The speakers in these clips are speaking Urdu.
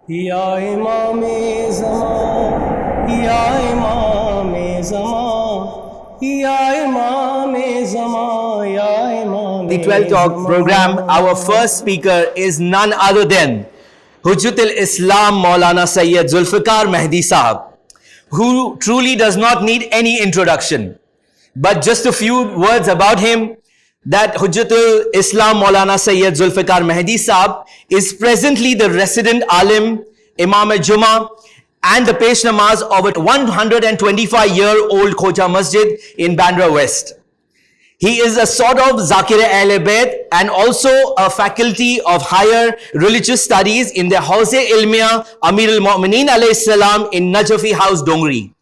یا امام زمان، یا امام زمان، یا امام زمان، یا امام. The 12 Talk program, our first speaker is none other than Hujjat al-Islam Maulana Sayyid Zulfikar Mehdi Sahab, who truly does not need any introduction. But just a few words about him, that Hujjat al-Islam Maulana Sayyid Zulfikar Mehdi Sahab is presently the resident alim, Imam al-Jummah and the Pesh Namaz of a 125-year-old Khoja Masjid in Bandra West. He is a sort of Zakir-e-Ahl Bayt and also a faculty of higher religious studies in the Hauz-e-Ilmiya Amir al-Mu'mineen alayhi salam in Najafi House, Dongri.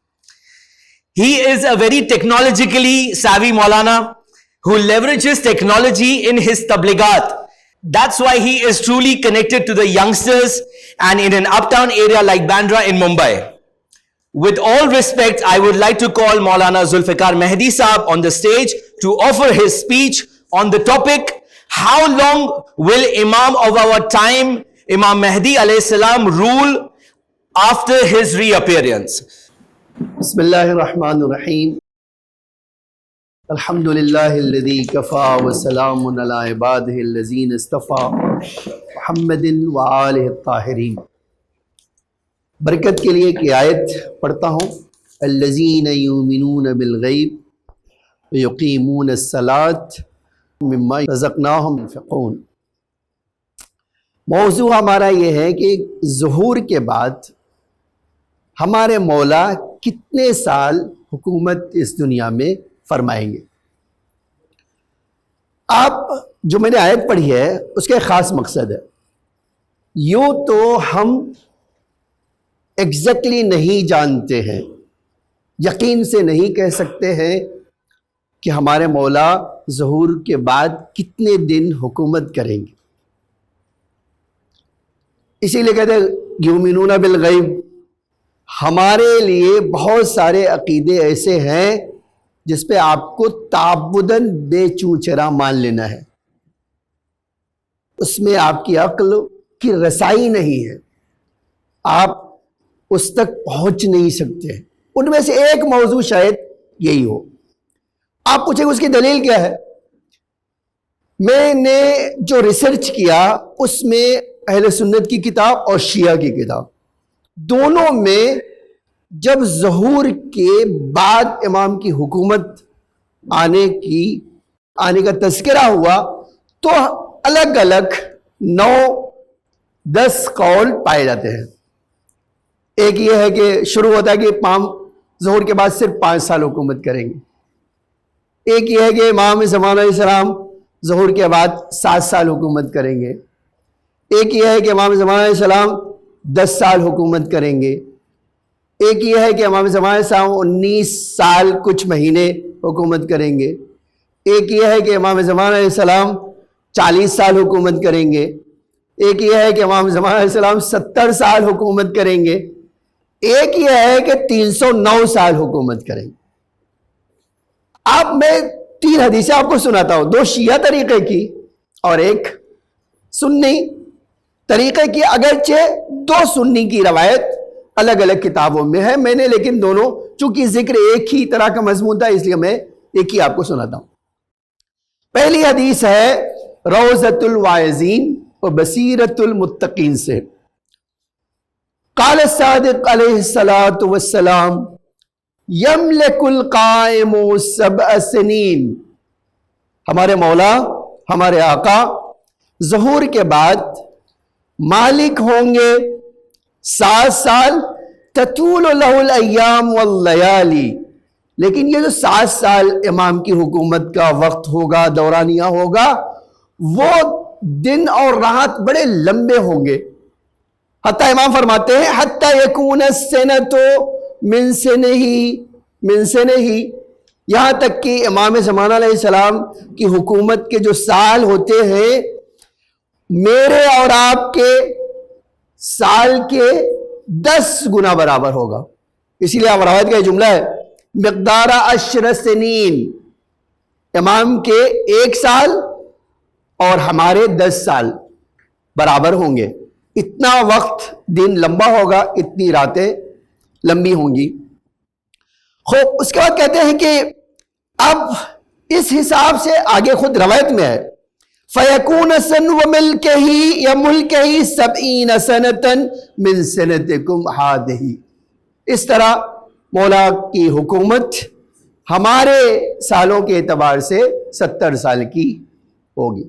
He is a very technologically savvy Maulana who leverages technology in his tablighat. That's why he is truly connected to the youngsters and in an uptown area like Bandra in Mumbai. With all respect, I would like to call Maulana Zulfikar Mehdi Sahab on the stage to offer his speech on the topic, how long will Imam of our time, Imam Mehdi alayhi salam, rule after his reappearance? Bismillahirrahmanirrahim. Alhamdulillahi alladhi kafa wa salamun ala ibadihi allazina istafa Muhammadin wa alihi at-tahirin. برکت کے لیے ایک آیت پڑھتا ہوں. الذین یؤمنون بالغیب ویقیمون الصلاۃ مما رزقناہم ينفقون. موضوع ہمارا یہ ہے کہ ظہور کے بعد ہمارے مولا کتنے سال حکومت اس دنیا میں فرمائیں گے. آپ جو میں نے آیت پڑھی ہے اس کا ایک خاص مقصد ہے. یوں تو ہم ایگزیکٹلی نہیں جانتے ہیں، یقین سے نہیں کہہ سکتے ہیں کہ ہمارے مولا ظہور کے بعد کتنے دن حکومت کریں گے. اسی لیے کہتے ہیں یؤمنون بالغیب. ہمارے لیے بہت سارے عقیدے ایسے ہیں جس پہ آپ کو تعبداً بے چوں چرا مان لینا ہے. اس میں آپ کی عقل کی رسائی نہیں ہے، آپ اس تک پہنچ نہیں سکتے. ان میں سے ایک موضوع شاید یہی ہو. آپ پوچھیں اس کی دلیل کیا ہے؟ میں نے جو ریسرچ کیا اس میں اہل سنت کی کتاب اور شیعہ کی کتاب دونوں میں جب ظہور کے بعد امام کی حکومت آنے کا تذکرہ ہوا تو الگ الگ 9-10 قول پائے جاتے ہیں. ایک یہ ہے کہ شروع ہوتا ہے کہ امام ظہور کے بعد صرف 5 سال حکومت کریں گے. ایک یہ ہے کہ امام زمان علیہ السلام ظہور کے بعد 7 سال حکومت کریں گے. ایک یہ ہے کہ امام زمان علیہ السلام 10 سال حکومت کریں گے. ایک یہ ہے کہ امام زمان علیہ السلام 19 سال کچھ مہینے حکومت کریں گے. ایک یہ ہے کہ امام زمان علیہ السلام 40 سال حکومت کریں گے. ایک یہ ہے کہ امام زمان علیہ السلام 70 سال حکومت کریں گے. ایک یہ ہے کہ 309 سال حکومت کریں گے. میں 3 حدیثیں آپ کو سناتا ہوں، 2 شیعہ طریقے کی اور ایک سنی طریقے کی. اگرچہ 2 سنی کی روایت الگ الگ کتابوں میں ہے، میں نے لیکن دونوں چونکہ ذکر ایک ہی طرح کا مضمون تھا اس لیے میں ایک ہی آپ کو سناتا ہوں. پہلی حدیث ہے روضۃ الواعظین و بصیرۃ المتقین سے. قال الصادق علیہ الصلاۃ والسلام یملک القائم 7 سنین. ہمارے مولا ہمارے آقا ظہور کے بعد مالک ہوں گے 7 سال. تطول له الایام واللیالی. لیکن یہ جو 7 سال امام کی حکومت کا وقت ہوگا، دورانیہ ہوگا، وہ دن اور رات بڑے لمبے ہوں گے. حتیٰ امام فرماتے ہیں حتیٰ یکون السنۃ من سنہ، یہاں تک کہ امام زمانہ علیہ السلام کی حکومت کے جو سال ہوتے ہیں میرے اور آپ کے سال کے 10 گنا برابر ہوگا. اسی لیے روایت کا یہ جملہ ہے مقدار 10 سنین. امام کے 1 سال اور ہمارے 10 سال برابر ہوں گے. اتنا وقت دن لمبا ہوگا، اتنی راتیں لمبی ہوں گی۔ خوب اس کے بعد کہتے ہیں کہ اب اس حساب سے آگے خود روایت میں ہے فَيَكُونَ سَنْوَ مِلْكَهِ یا مُلْكَهِ 70 سَنَةً مِنْ سَنَتِكُمْ هَٰذِهِ، اس طرح مولا کی حکومت ہمارے سالوں کے اعتبار سے 70 سال کی ہوگی۔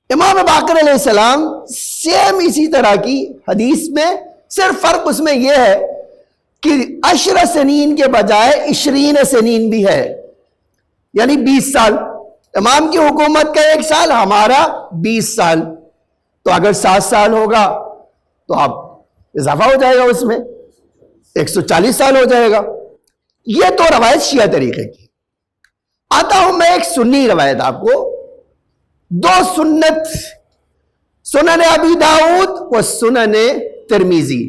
امام باقر علیہ السلام سیم اسی طرح کی حدیث میں، صرف فرق اس میں یہ ہے کہ 10 سنین کے بجائے 20 سنین بھی ہے، یعنی 20 سال۔ امام کی حکومت کا 1 سال، ہمارا 20 سال، تو اگر 7 سال ہوگا تو اب اضافہ ہو جائے گا، اس میں 140 سال ہو جائے گا۔ یہ تو روایت شیعہ طریقے کی۔ آتا ہوں میں ایک سنی روایت آپ کو، 2 سنت، سنن ابی داؤد و سنن ترمذی،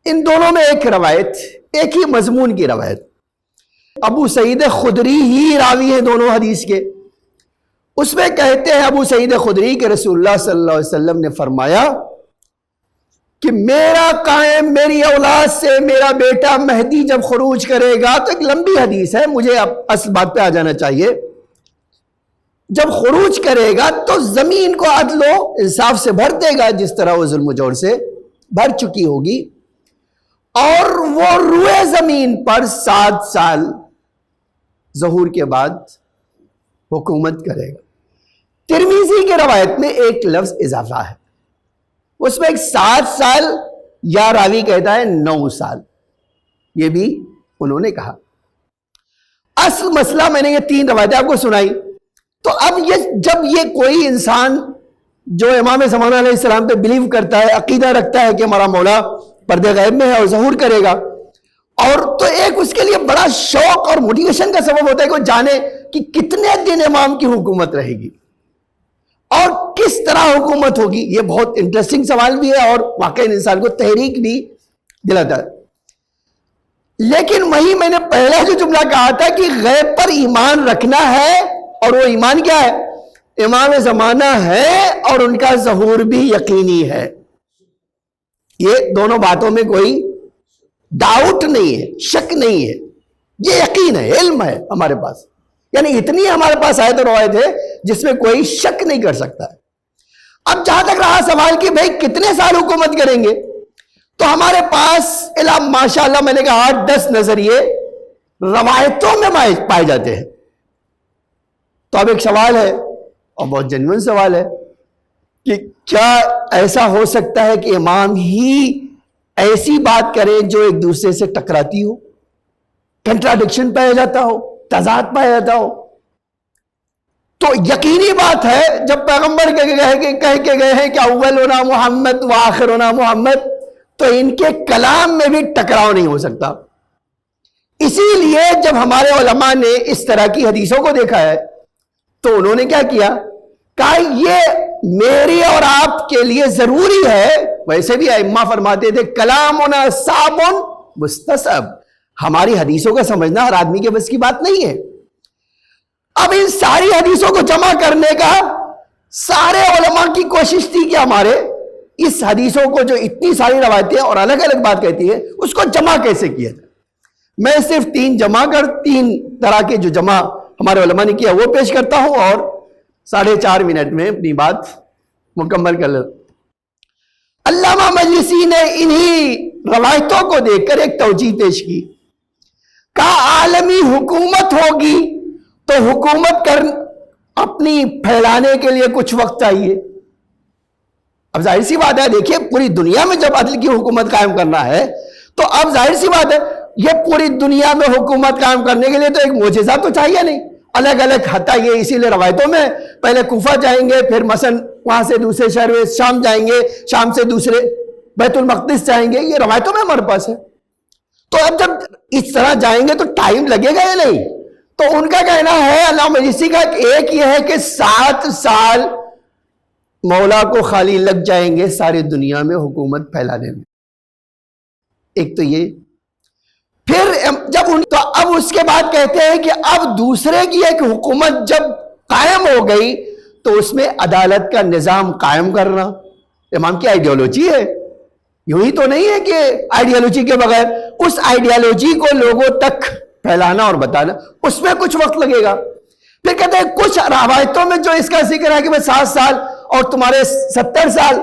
ان دونوں میں ایک روایت، ایک ہی مضمون کی روایت۔ ابو سعید خدری ہی راوی ہیں دونوں حدیث کے۔ اس میں کہتے ہیں ابو سعید خدری کہ رسول اللہ صلی اللہ علیہ وسلم نے فرمایا کہ میرا قائم، میری اولاد سے میرا بیٹا مہدی جب خروج کرے گا، تو ایک لمبی حدیث ہے، مجھے اب اصل بات پہ آ جانا چاہیے، جب خروج کرے گا تو زمین کو عدل و انصاف سے بھر دے گا جس طرح وہ ظلم و جور سے بھر چکی ہوگی، اور وہ روئے زمین پر 7 سال ظہور کے بعد حکومت کرے گا۔ ترمذی کے روایت میں ایک لفظ اضافہ ہے، اس میں ایک 7 سال، یا راوی کہتا ہے 9 سال، یہ بھی انہوں نے کہا۔ اصل مسئلہ میں نے یہ 3 روایتیں آپ کو سنائی، تو اب جب یہ کوئی انسان جو امام زمانہ علیہ السلام پہ بلیو کرتا ہے، عقیدہ رکھتا ہے کہ ہمارا مولا پردے غیب میں ہے اور ظہور کرے گا، اور تو ایک اس کے لیے بڑا شوق اور موٹیویشن کا سبب ہوتا ہے کہ وہ جانے کہ کتنے دن امام کی حکومت رہے گی اور کس طرح حکومت ہوگی۔ یہ بہت انٹرسٹنگ سوال بھی ہے اور واقعی انسان کو تحریک بھی دلاتا ہے۔ لیکن وہی میں نے پہلا جو جملہ کہا تھا کہ غیب پر ایمان رکھنا ہے، اور وہ ایمان کیا ہے؟ امام زمانہ ہے اور ان کا ظہور بھی یقینی ہے۔ یہ دونوں باتوں میں کوئی ڈاؤٹ نہیں ہے، شک نہیں ہے، یہ یقین ہے، علم ہے ہمارے پاس، یعنی اتنی ہمارے پاس آیت و روایت ہے جس میں کوئی شک نہیں کر سکتا ہے۔ اب جہاں تک رہا سوال کہ بھئی کتنے سال حکومت کریں گے، تو ہمارے پاس ماشاءاللہ میں نے کہا 8-10 نظریے روایتوں میں پائے جاتے ہیں۔ تو اب ایک سوال ہے، اور بہت جنون سوال ہے، کہ کیا ایسا ہو سکتا ہے کہ امام ہی ایسی بات کریں جو ایک دوسرے سے ٹکراتی ہو، کنٹراڈکشن پایا جاتا ہو، تضاد پایا جاتا ہو؟ تو یقینی بات ہے جب پیغمبر کہہ کے گئے ہیں کہ اولنا محمد و آخرنا محمد، تو ان کے کلام میں بھی ٹکراؤ نہیں ہو سکتا۔ اسی لیے جب ہمارے علماء نے اس طرح کی حدیثوں کو دیکھا ہے تو انہوں نے کیا کیا؟ کہا یہ میری اور آپ کے لیے ضروری ہے۔ ویسے بھی ائمہ فرماتے تھے کلامنا صعب مستصعب، ہماری حدیثوں کا سمجھنا ہر آدمی کے بس کی بات نہیں ہے۔ اب ان ساری حدیثوں کو جمع کرنے کا سارے علماء کی کوشش تھی کہ ہمارے اس حدیثوں کو جو اتنی ساری روایتیں اور الگ الگ بات کہتی ہے اس کو جمع کیسے کیا جائے۔ میں صرف 3 طرح کے جو جمع ہمارے علماء نے کیا وہ پیش کرتا ہوں، اور 4.5 منٹ میں اپنی بات مکمل کر لیں۔ علامہ مجلسی نے انہی روایتوں کو دیکھ کر ایک توجیہ پیش کی، کہا عالمی حکومت ہوگی تو حکومت اپنی پھیلانے کے لیے کچھ وقت چاہیے۔ اب ظاہر سی بات ہے، دیکھیے پوری دنیا میں جب عدل کی حکومت قائم کرنا ہے تو اب ظاہر سی بات ہے یہ پوری دنیا میں حکومت قائم کرنے کے لیے تو ایک معجزہ تو چاہیے نہیں، الگ الگ حتیٰ یہ اسی لیے روایتوں میں پہلے کوفہ جائیں گے، پھر مثلا وہاں سے دوسرے شہر میں شام جائیں گے، شام سے دوسرے بیت المقدس جائیں گے، یہ روایتوں میں ہمارے پاس ہے۔ تو اب جب اس طرح جائیں گے تو ٹائم لگے گا یا نہیں؟ تو ان کا کہنا ہے علامہ مجلسی کا ایک یہ ہے کہ 7 سال مولا کو خالی لگ جائیں گے ساری دنیا میں حکومت پھیلانے میں، ایک تو یہ۔ پھر جب تو اب اس کے بعد کہتے ہیں کہ اب دوسرے کی ایک حکومت جب قائم ہو گئی تو اس میں عدالت کا نظام قائم کرنا، امام کی آئیڈیالوجی ہے، یوں ہی تو نہیں ہے کہ آئیڈیالوجی کے بغیر، اس آئیڈیالوجی کو لوگوں تک پھیلانا اور بتانا اس میں کچھ وقت لگے گا۔ پھر کہتے ہیں کچھ روایتوں میں جو اس کا ذکر ہے کہ میں 7 سال اور تمہارے 70 سال،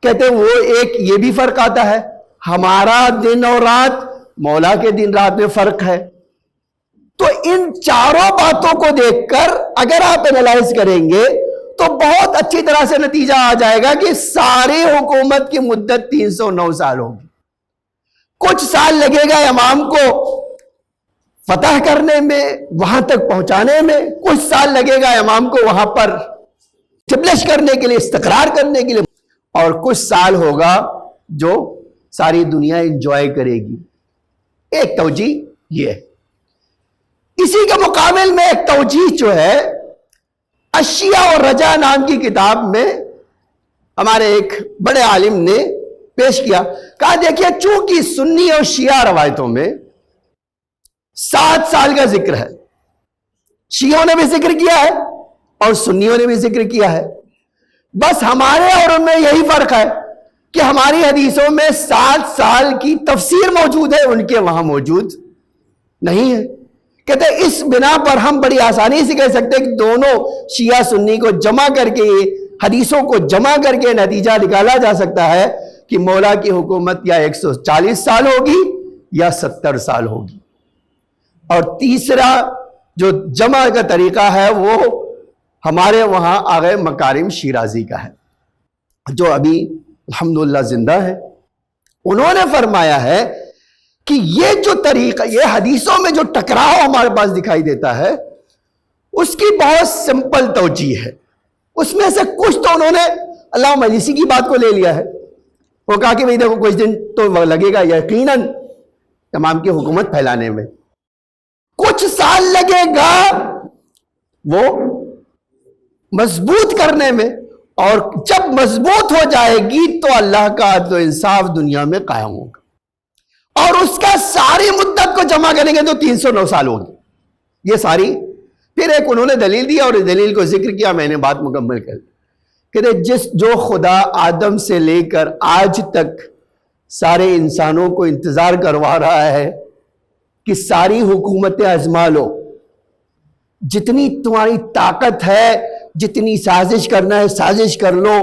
کہتے ہیں وہ ایک یہ بھی فرق آتا ہے، ہمارا دن اور رات مولا کے دن رات میں فرق ہے۔ تو ان چاروں باتوں کو دیکھ کر اگر آپ انالائز کریں گے تو بہت اچھی طرح سے نتیجہ آ جائے گا کہ ساری حکومت کی مدت 309 سال ہوگی۔ کچھ سال لگے گا امام کو فتح کرنے میں، وہاں تک پہنچانے میں، کچھ سال لگے گا امام کو وہاں پر اسٹیبلش کرنے کے لیے، استقرار کرنے کے لیے، اور کچھ سال ہوگا جو ساری دنیا انجوائے کرے گی۔ ایک توجیہ یہ ہے۔ اسی کے مقابل میں ایک توجیہ جو ہے اشیاء اور رجا نام کی کتاب میں ہمارے ایک بڑے عالم نے پیش کیا، کہا دیکھیے چونکہ سنی اور شیعہ روایتوں میں 7 سال کا ذکر ہے، شیعوں نے بھی ذکر کیا ہے اور سنیوں نے بھی ذکر کیا ہے، بس ہمارے اور ان میں یہی فرق ہے کہ ہماری حدیثوں میں 7 سال کی تفسیر موجود ہے، ان کے وہاں موجود نہیں ہے۔ کہتے ہیں اس بنا پر ہم بڑی آسانی سے کہہ سکتے ہیں کہ دونوں شیعہ سنی کو جمع کر کے، حدیثوں کو جمع کر کے نتیجہ نکالا جا سکتا ہے کہ مولا کی حکومت یا 140 سال ہوگی یا 70 سال ہوگی۔ اور تیسرا جو جمع کا طریقہ ہے وہ ہمارے وہاں آغا مکارم شیرازی کا ہے، جو ابھی الحمدللہ زندہ ہے۔ انہوں نے فرمایا ہے کہ یہ جو طریقہ، یہ حدیثوں میں جو ٹکراؤ ہمارے پاس دکھائی دیتا ہے اس کی بہت سمپل توجیہ ہے۔ اس میں سے کچھ تو انہوں نے علامہ مجلسی کی بات کو لے لیا ہے، وہ کہا کہ بھئی دیکھو کچھ دن تو لگے گا یقیناً امام کی حکومت پھیلانے میں، کچھ سال لگے گا وہ مضبوط کرنے میں، اور جب مضبوط ہو جائے گی تو اللہ کا عدل و انصاف دنیا میں قائم ہوگا، اور اس کا ساری مدت کو جمع کریں گے تو 309 سال ہوگی۔ یہ ساری پھر ایک انہوں نے دلیل دی اور اس دلیل کو ذکر کیا، میں نے بات مکمل کر کہ جو خدا آدم سے لے کر آج تک سارے انسانوں کو انتظار کروا رہا ہے کہ ساری حکومتیں آزما لو، جتنی تمہاری طاقت ہے، جتنی سازش کرنا ہے سازش کر لو،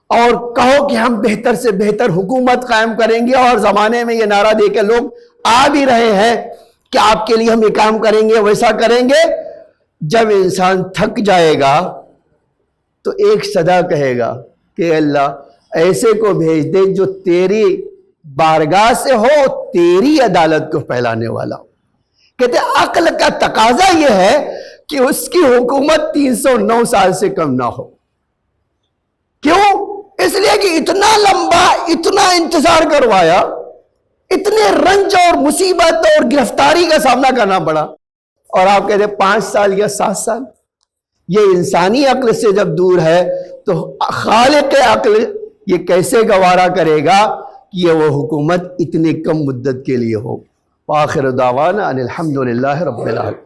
اور کہو کہ ہم بہتر سے بہتر حکومت قائم کریں گے، اور زمانے میں یہ نعرہ دے کے لوگ آ بھی رہے ہیں کہ آپ کے لیے ہم یہ کام کریں گے، ویسا کریں گے۔ جب انسان تھک جائے گا تو ایک صدا کہے گا کہ اللہ ایسے کو بھیج دے جو تیری بارگاہ سے ہو، تیری عدالت کو پھیلانے والا ہو۔ کہتے ہیں عقل کا تقاضا یہ ہے کہ اس کی حکومت 309 سال سے کم نہ ہو۔ کیوں؟ اس لیے کہ اتنا لمبا، اتنا انتظار کروایا، اتنے رنج اور مصیبت اور گرفتاری کا سامنا کرنا پڑا، اور آپ کہتے ہیں 5 سال یا 7 سال۔ یہ انسانی عقل سے جب دور ہے تو خالق عقل یہ کیسے گوارا کرے گا کہ یہ وہ حکومت اتنے کم مدت کے لیے ہو۔ وآخر دعوانا ان الحمدللہ رب العالمین۔